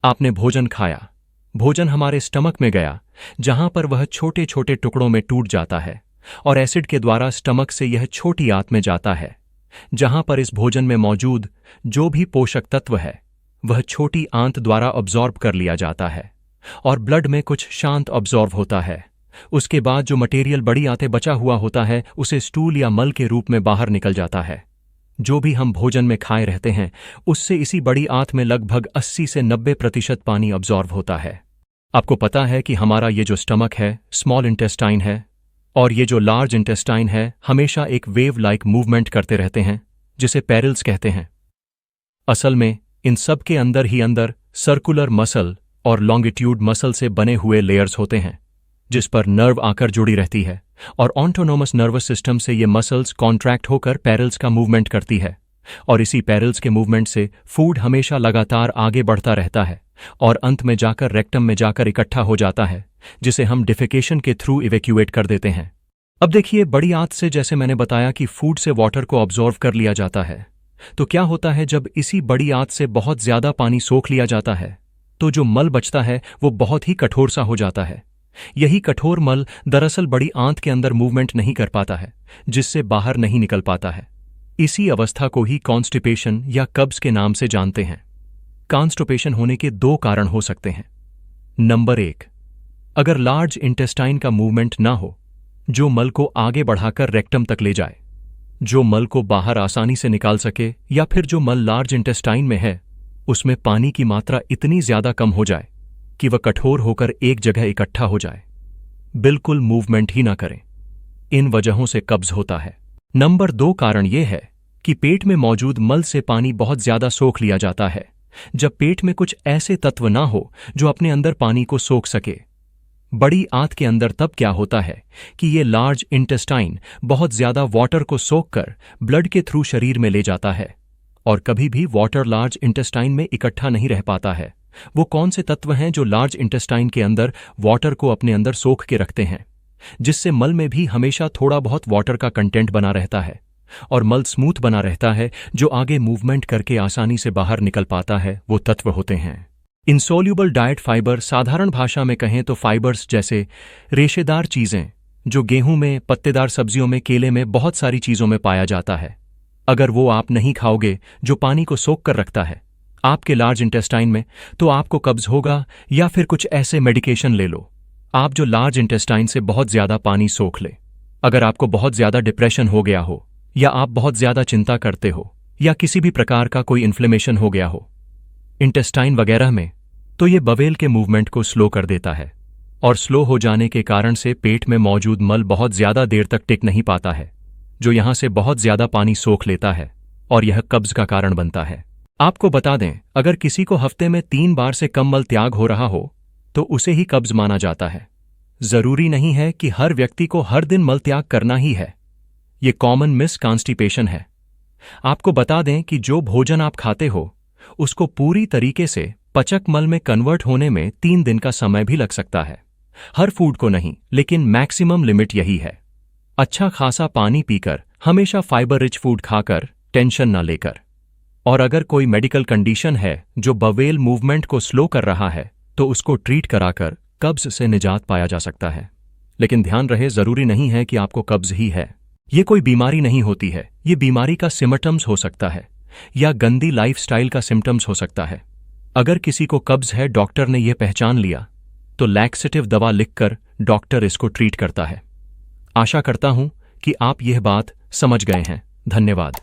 आपने भोजन खाया, भोजन हमारे स्टमक में गया, जहां पर वह छोटे छोटे टुकड़ों में टूट जाता है और एसिड के द्वारा स्टमक से यह छोटी आंत में जाता है, जहां पर इस भोजन में मौजूद जो भी पोषक तत्व है वह छोटी आंत द्वारा ऑब्जॉर्ब कर लिया जाता है और ब्लड में कुछ शांत ऑब्जॉर्व होता है। उसके बाद जो मटेरियल बड़ी आंतें बचा हुआ होता है उसे स्टूल या मल के रूप में बाहर निकल जाता है। जो भी हम भोजन में खाए रहते हैं उससे इसी बड़ी आंत में लगभग 80 से 90% पानी ऑब्जॉर्व होता है। आपको पता है कि हमारा ये जो स्टमक है, स्मॉल इंटेस्टाइन है, और ये जो लार्ज इंटेस्टाइन है हमेशा एक वेव लाइक मूवमेंट करते रहते हैं जिसे पेरिल्स कहते हैं। असल में इन सब के अंदर ही अंदर सर्कुलर मसल और लॉन्गिट्यूड मसल से बने हुए लेयर्स होते हैं जिस पर नर्व आकर जुड़ी रहती है और ऑटोनोमस नर्वस सिस्टम से ये मसल्स कॉन्ट्रैक्ट होकर पेरिल्स का मूवमेंट करती है और इसी पेरिल्स के मूवमेंट से फूड हमेशा लगातार आगे बढ़ता रहता है और अंत में जाकर रेक्टम में जाकर इकट्ठा हो जाता है जिसे हम डिफेकेशन के थ्रू इवैक्यूएट कर देते हैं। अब देखिए, बड़ी आंत से जैसे मैंने बताया कि फूड से वाटर को ऑब्जॉर्व कर लिया जाता है, तो क्या होता है जब इसी बड़ी आंत से बहुत ज्यादा पानी सोख लिया जाता है तो जो मल बचता है वो बहुत ही कठोर सा हो जाता है। यही कठोर मल दरअसल बड़ी आंत के अंदर मूवमेंट नहीं कर पाता है जिससे बाहर नहीं निकल पाता है। इसी अवस्था को ही कॉन्स्टिपेशन या कब्ज के नाम से जानते हैं। कॉन्स्टिपेशन होने के दो कारण हो सकते हैं। नंबर 1, अगर लार्ज इंटेस्टाइन का मूवमेंट ना हो जो मल को आगे बढ़ाकर रेक्टम तक ले जाए, जो मल को बाहर आसानी से निकाल सके, या फिर जो मल लार्ज इंटेस्टाइन में है उसमें पानी की मात्रा इतनी ज्यादा कम हो जाए कि वह कठोर होकर एक जगह इकट्ठा हो जाए, बिल्कुल मूवमेंट ही ना करें। इन वजहों से कब्ज होता है। नंबर 2 कारण यह है कि पेट में मौजूद मल से पानी बहुत ज्यादा सोख लिया जाता है जब पेट में कुछ ऐसे तत्व ना हो जो अपने अंदर पानी को सोख सके। बड़ी आंत के अंदर तब क्या होता है कि ये लार्ज इंटेस्टाइन बहुत ज्यादा वाटर को सोखकर ब्लड के थ्रू शरीर में ले जाता है और कभी भी वाटर लार्ज इंटेस्टाइन में इकट्ठा नहीं रह पाता है। वो कौन से तत्व हैं जो लार्ज इंटेस्टाइन के अंदर वाटर को अपने अंदर सोख के रखते हैं, जिससे मल में भी हमेशा थोड़ा बहुत वाटर का कंटेंट बना रहता है और मल स्मूथ बना रहता है जो आगे मूवमेंट करके आसानी से बाहर निकल पाता है। वो तत्व होते हैं इनसोल्यूबल डाइट फाइबर। साधारण भाषा में कहें तो फाइबर्स जैसे रेशेदार चीजें जो गेहूं में, पत्तेदार सब्जियों में, केले में, बहुत सारी चीजों में पाया जाता है। अगर वो आप नहीं खाओगे जो पानी को सोख कर रखता है आपके लार्ज इंटेस्टाइन में, तो आपको कब्ज होगा। या फिर कुछ ऐसे मेडिकेशन ले लो आप जो लार्ज इंटेस्टाइन से बहुत ज्यादा पानी सोख ले। अगर आपको बहुत ज्यादा डिप्रेशन हो गया हो, या आप बहुत ज्यादा चिंता करते हो, या किसी भी प्रकार का कोई इन्फ्लेमेशन हो गया हो इंटेस्टाइन वगैरह में, तो ये बवेल के मूवमेंट को स्लो कर देता है और स्लो हो जाने के कारण से पेट में मौजूद मल बहुत ज्यादा देर तक टिक नहीं पाता है जो यहां से बहुत ज्यादा पानी सोख लेता है और यह कब्ज का कारण बनता है। आपको बता दें, अगर किसी को हफ्ते में 3 बार से कम मल त्याग हो रहा हो तो उसे ही कब्ज माना जाता है। जरूरी नहीं है कि हर व्यक्ति को हर दिन मल त्याग करना ही है। ये कॉमन मिस कॉन्स्टिपेशन है। आपको बता दें कि जो भोजन आप खाते हो उसको पूरी तरीके से पचक मल में कन्वर्ट होने में 3 दिन का समय भी लग सकता है। हर फूड को नहीं, लेकिन मैक्सिमम लिमिट यही है। अच्छा खासा पानी पीकर, हमेशा फाइबर रिच फूड खाकर, टेंशन ना लेकर। और अगर कोई मेडिकल कंडीशन है जो बवेल मूवमेंट को स्लो कर रहा है तो उसको ट्रीट कराकर कब्ज से निजात पाया जा सकता है। लेकिन ध्यान रहे, जरूरी नहीं है कि आपको कब्ज ही है। ये कोई बीमारी नहीं होती है। ये बीमारी का सिम्टम्स हो सकता है या गंदी लाइफस्टाइल का सिम्टम्स हो सकता है। अगर किसी को कब्ज है, डॉक्टर ने यह पहचान लिया, तो लैक्सेटिव दवा लिखकर डॉक्टर इसको ट्रीट करता है। आशा करता हूं कि आप यह बात समझ गए हैं। धन्यवाद।